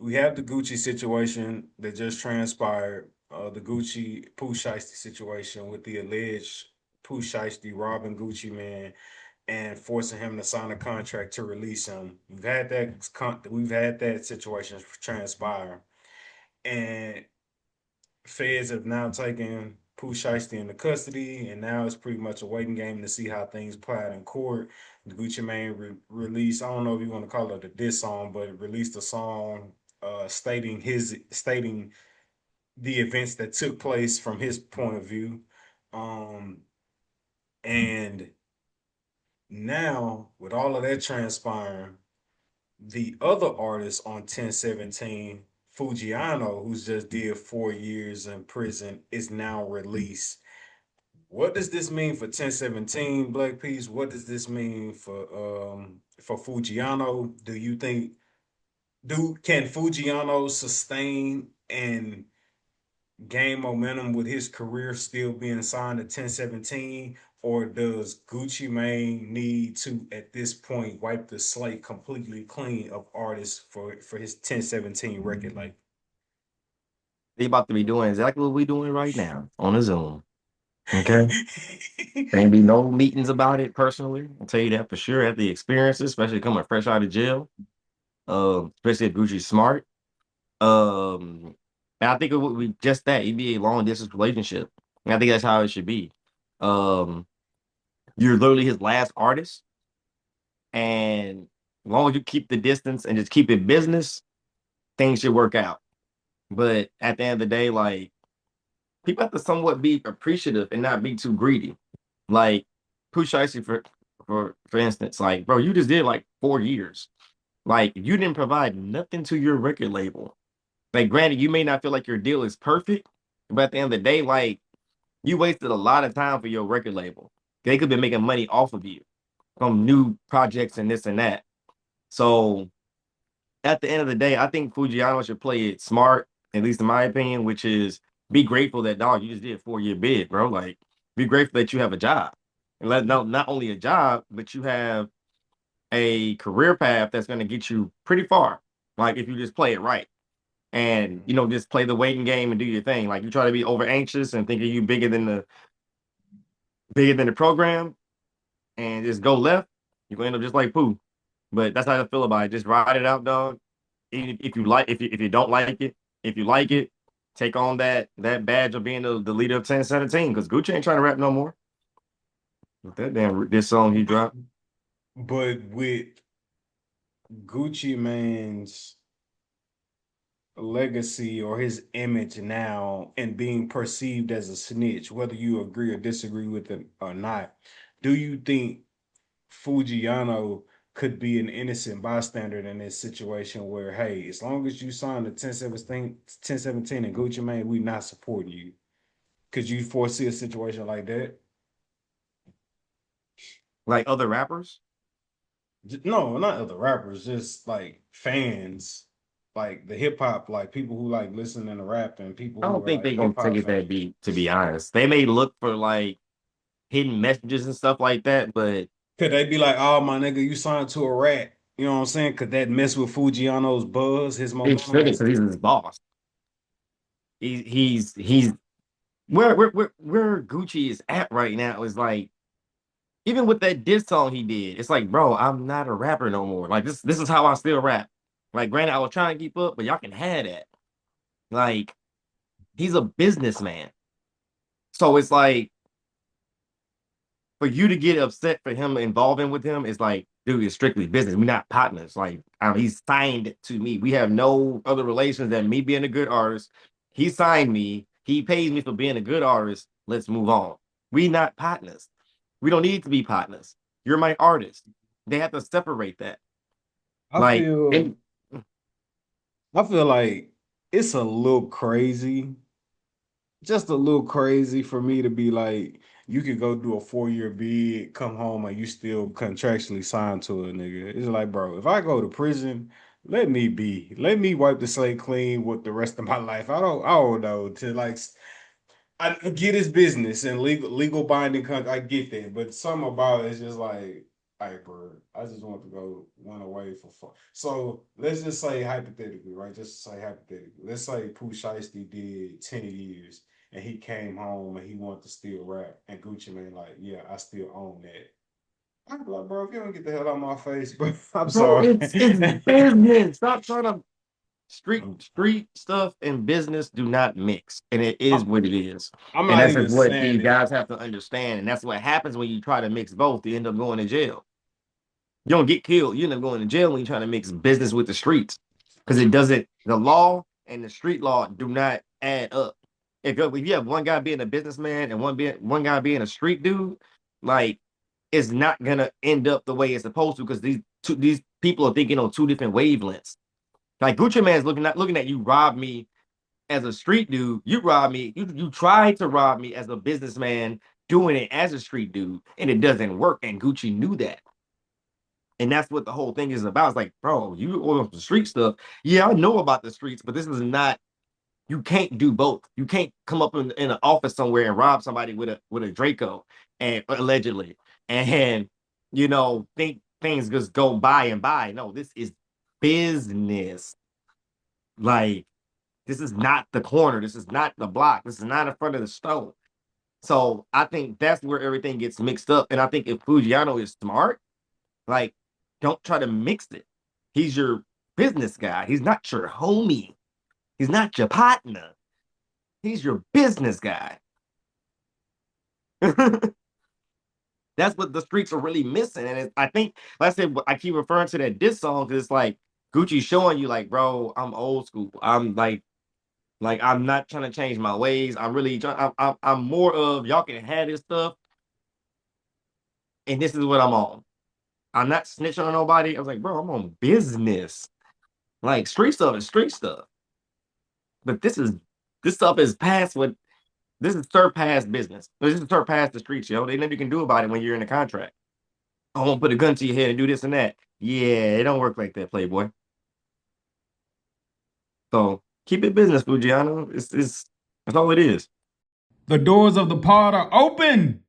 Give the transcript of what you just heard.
we have the Gucci situation that just transpired. The Gucci Pooh Shiesty situation with the alleged Pooh Shiesty robbing Gucci man and forcing him to sign a contract to release him. We've had that situation transpire, and feds have now taken Pooh Shiesty into custody, and now it's pretty much a waiting game to see how things play out in court. The Gucci Mane released, I don't know if you want to call it a diss song, but it released a song stating the events that took place from his point of view. Um, and now with all of that transpiring, the other artist on 1017, Foogiano, who's just did 4 years in prison, is now released. What does this mean for 1017 Black Peace? What does this mean for Foogiano? Do you think do can Foogiano sustain and gain momentum with his career still being signed to 1017? Or does Gucci Mane need to, at this point, wipe the slate completely clean of artists for his 1017 record? Like, They about to be doing exactly what we doing right now on a Zoom. Okay. Ain't be no meetings about it personally. I'll tell you that for sure. At the experiences, especially coming fresh out of jail. Especially if Gucci's smart. And I think it would be just that. It'd be a long distance relationship. And I think that's how it should be. Um, you're literally his last artist, and as long as you keep the distance and just keep it business, things should work out. But at the end of the day, like people have to somewhat be appreciative and not be too greedy. Like Pooh Shiesty, for instance, like bro, you just did like 4 years. Like you didn't provide nothing to your record label. Like granted, you may not feel like your deal is perfect, but at the end of the day, like you wasted a lot of time for your record label. They could be making money off of you from new projects and this and that. So at the end of the day, I think Fujiano should play it smart, at least in my opinion, which is be grateful that dog you just did a 4 year bid, bro. Like be grateful that you have a job. And let no not only a job, but you have a career path that's gonna get you pretty far. Like if you just play it right. And just play the waiting game and do your thing. Like you try to be over anxious and thinking you bigger than the program and just go left, you're gonna end up just like Pooh. But that's how I feel about it. Just ride it out, dog. If you like, if you don't like it, if you like it, take on that badge of being the leader of 1017 because Gucci ain't trying to rap no more. With that damn this song he but dropped. but with Gucci Mane's legacy or his image now and being perceived as a snitch, whether you agree or disagree with it or not, do you think Fujiano could be an innocent bystander in this situation where, hey, as long as you sign the 1017 and Gucci Mane, we not supporting you? Could you foresee a situation like that? Like other rappers, No, not other rappers, just like fans, like the hip hop, like people who like listening to rap and people I who don't are think like they gonna hip take hop it that fans. deep, to be honest. They may look for like hidden messages and stuff like that, but Could they be like, oh my nigga, you signed to a rat? You know what I'm saying? Could that mess with Fujiano's buzz, his it momentum? shouldn't because he's his boss. He's where Gucci is at right now is like even with that diss song he did, it's like, bro, I'm not a rapper no more. Like this is how I still rap. Like, granted, I was trying to keep up, but y'all can have that. Like, he's a businessman. So it's like for you to get upset for him involving with him is like, dude, it's strictly business. We're not partners. Like, he's signed to me. We have no other relations than me being a good artist. He signed me. He pays me for being a good artist. Let's move on. We not partners. We don't need to be partners. You're my artist. They have to separate that. I Like, feel and I feel like it's a little crazy, just a little crazy for me to be like, you could go do a 4 year bid, come home, and you still contractually signed to a nigga. It's like, bro, if I go to prison, let me be. Let me wipe the slate clean with the rest of my life. I don't know. To like I get his business and legal binding I get that, but something about it is just like hey, bro, I just want to go one away for fun. So let's just say hypothetically, right? Just say hypothetically. Let's say Pooh Shiesty did 10 years and he came home and he wanted to still rap and Gucci Mane like, yeah, I still own that. I'm like, bro, if you don't get the hell out of my face, bro, I'm Bro, sorry. it's business. Stop trying to street stuff and business do not mix. And it is I'm, what it is. I'm And not that's just even what saying you it. guys have to understand. And that's what happens when you try to mix both. You end up going to jail. You don't get killed. You end up going to jail when you try to mix business with the streets. Because it doesn't, the law and the street law do not add up. If you have one guy being a businessman and one guy being a street dude, like it's not gonna end up the way it's supposed to because these people are thinking on two different wavelengths. Like Gucci Man's looking at you rob me as a street dude. You rob me. You tried to rob me as a businessman doing it as a street dude, and it doesn't work. And Gucci knew that. And that's what the whole thing is about. It's like, bro, you on the street stuff. Yeah, I know about the streets, but this is not. You can't do both. You can't come up in an office somewhere and rob somebody with a Draco and allegedly, and think things just go by and by. No, this is business. Like this is not the corner. This is not the block. This is not in front of the store. So I think that's where everything gets mixed up. And I think if Foogiano is smart, like, don't try to mix it. He's your business guy. He's not your homie. He's not your partner. He's your business guy. That's what the streets are really missing. And I think, like I said, I keep referring to that diss song because it's like Gucci showing you, like, bro, I'm old school. I'm like I'm not trying to change my ways. I'm really trying. I'm more of y'all can have this stuff, and this is what I'm on. I'm not snitching on nobody. I was like, bro, I'm on business. Like street stuff is street stuff. But this stuff is past what this is surpassed business. This is surpassed the streets, yo. They nothing you can do about it when you're in a contract. I won't put a gun to your head and do this and that. Yeah, it don't work like that, Playboy. So keep it business, Fujiano. It's that's all it is. The doors of the pod are open.